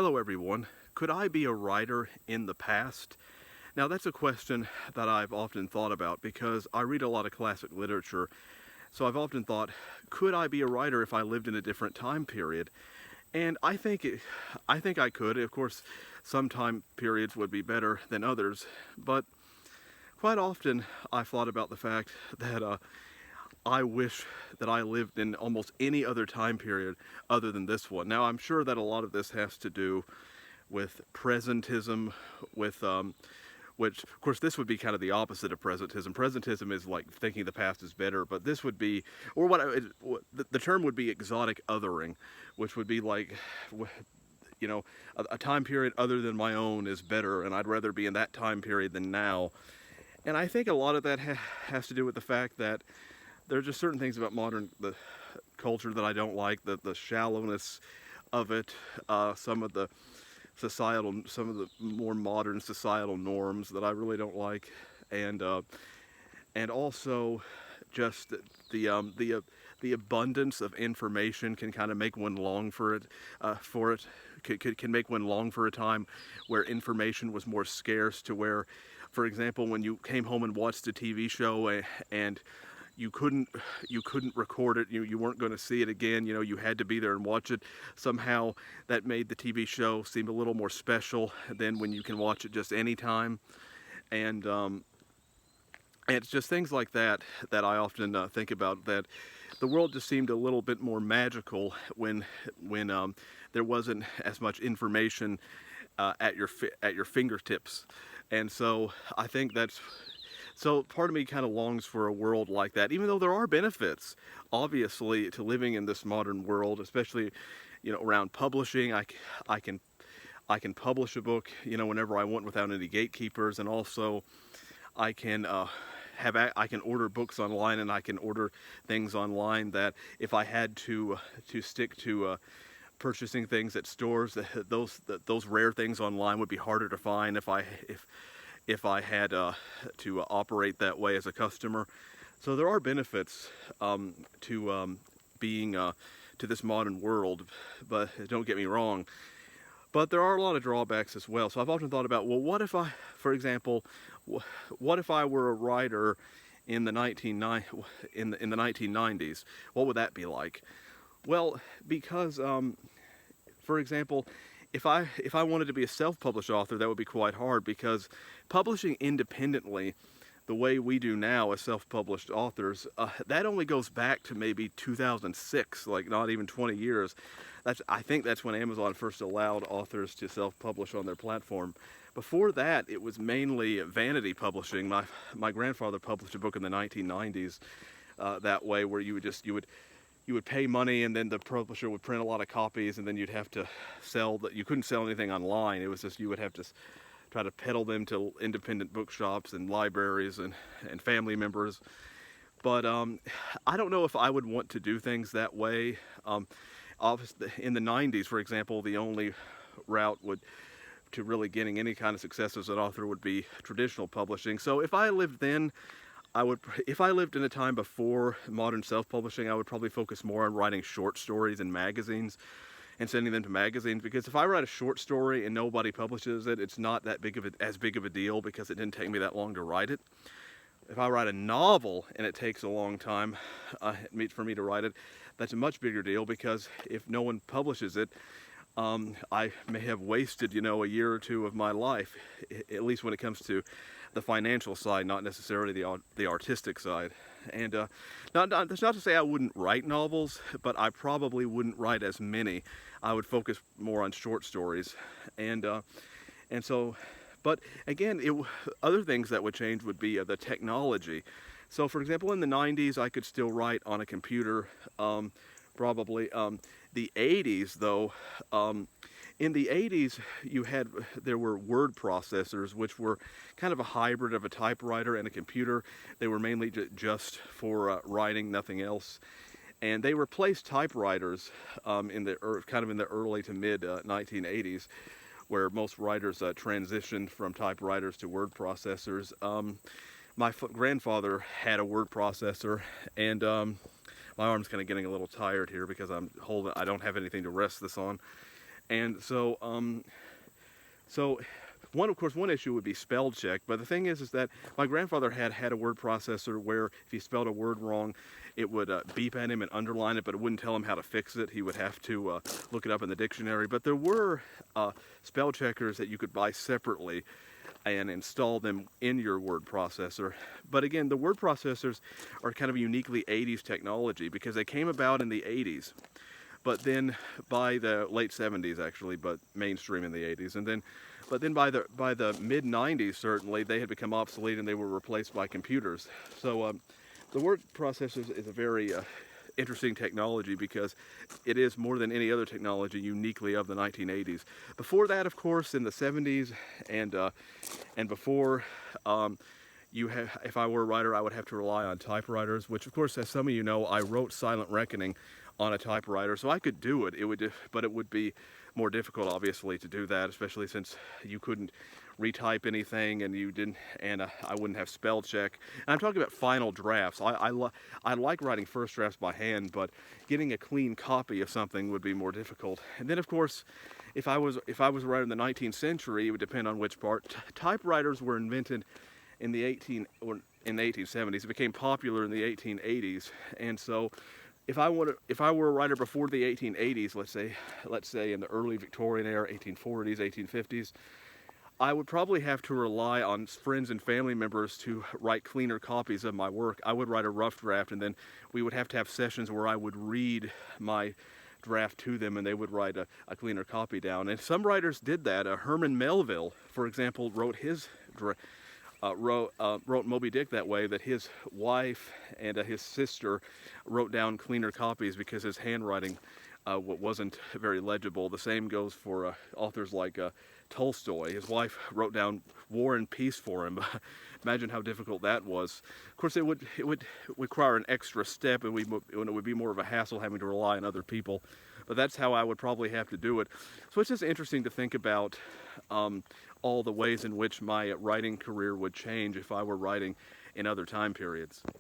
Hello everyone. Could I be a writer in the past? Now that's a question that I've often thought about because I read a lot of classic literature. So I've often thought, could I be a writer if I lived in a different time period? And I think I could. Of course, some time periods would be better than others, but quite often I've thought about the fact that I wish that I lived in almost any other time period other than this one. Now I'm sure that a lot of this has to do with presentism, with which of course this would be kind of the opposite of presentism. Presentism is like thinking the past is better, but this would be, or the term would be exotic othering, which would be like, you know, a time period other than my own is better, and I'd rather be in that time period than now. And I think a lot of that has to do with the fact that there are just certain things about modern culture that I don't like, the shallowness of it, some of the more modern societal norms that I really don't like, and also just the abundance of information can kind of make one long for it, can make one long for a time where information was more scarce, to where, for example, when you came home and watched a TV show and you couldn't record it, you weren't going to see it again, you know, you had to be there and watch it. Somehow that made the TV show seem a little more special than when you can watch it just anytime. And it's just things like that that I often think about, that the world just seemed a little bit more magical when there wasn't as much information at your fingertips. And so I think that's, so part of me kind of longs for a world like that, even though there are benefits, obviously, to living in this modern world, especially, you know, around publishing. I can publish a book, you know, whenever I want without any gatekeepers, and also I can I can order books online, and I can order things online that if I had to stick to purchasing things at stores, those rare things online would be harder to find if I had to operate that way as a customer. So there are benefits to being to this modern world, but don't get me wrong. But there are a lot of drawbacks as well. So I've often thought about, well, what if I, for example, what if I were a writer in the 1990s? What would that be like? Well, because for example, if I wanted to be a self-published author, that would be quite hard, because publishing independently the way we do now as self-published authors, that only goes back to maybe 2006, like not even 20 years. I think that's when Amazon first allowed authors to self-publish on their platform. Before that, it was mainly vanity publishing. My grandfather published a book in the 1990s that way, where you would pay money, and then the publisher would print a lot of copies, and then you'd have to sell that. You couldn't sell anything online. It was just, you would have to try to peddle them to independent bookshops and libraries and family members. But I don't know if I would want to do things that way. Obviously, in the 90s, for example, the only route to really getting any kind of success as an author would be traditional publishing. So if I lived then, if I lived in a time before modern self-publishing, I would probably focus more on writing short stories in magazines and sending them to magazines, because if I write a short story and nobody publishes it, it's not that as big of a deal, because it didn't take me that long to write it. If I write a novel and it takes a long time for me to write it, that's a much bigger deal, because if no one publishes it, I may have wasted, you know, a year or two of my life, at least when it comes to the financial side, not necessarily the artistic side. And that's not to say I wouldn't write novels, but I probably wouldn't write as many. I would focus more on short stories, and so. But again, other things that would change would be the technology. So, for example, in the 90s, I could still write on a computer, probably. The 80s, though, in the 80s, there were word processors, which were kind of a hybrid of a typewriter and a computer. They were mainly just for writing, nothing else. And they replaced typewriters kind of in the early to mid 1980s, where most writers transitioned from typewriters to word processors. My grandfather had a word processor, and my arm's kind of getting a little tired here because I don't have anything to rest this on. And so of course, one issue would be spell check. But the thing is that my grandfather had a word processor where if he spelled a word wrong, it would beep at him and underline it, but it wouldn't tell him how to fix it. He would have to look it up in the dictionary. But there were spell checkers that you could buy separately and install them in your word processor. But again, the word processors are kind of uniquely 80s technology because they came about in the 80s. But then by the late 70s, actually, but mainstream in the 80s, but then by the mid 90s, certainly they had become obsolete and they were replaced by computers. So the word processor is a very interesting technology because it is more than any other technology uniquely of the 1980s. Before that, of course, in the 70s and before. If I were a writer, I would have to rely on typewriters, which, of course, as some of you know, I wrote Silent Reckoning on a typewriter, so I could do it. But it would be more difficult, obviously, to do that, especially since you couldn't retype anything, and I wouldn't have spell check. And I'm talking about final drafts. I like writing first drafts by hand, but getting a clean copy of something would be more difficult. And then, of course, if I was a writer in the 19th century, it would depend on which part. Typewriters were invented in the 1870s. It became popular in the 1880s, and so if I were a writer before the 1880s, let's say in the early Victorian era, 1840s, 1850s, I would probably have to rely on friends and family members to write cleaner copies of my work. I would write a rough draft, and then we would have to have sessions where I would read my draft to them, and they would write a cleaner copy down. And some writers did that. Herman Melville, for example, wrote Moby Dick that way, that his wife and his sister wrote down cleaner copies because his handwriting wasn't very legible. The same goes for authors like Tolstoy. His wife wrote down War and Peace for him. Imagine how difficult that was. Of course, it would require an extra step, and it would be more of a hassle having to rely on other people. But that's how I would probably have to do it. So it's just interesting to think about all the ways in which my writing career would change if I were writing in other time periods.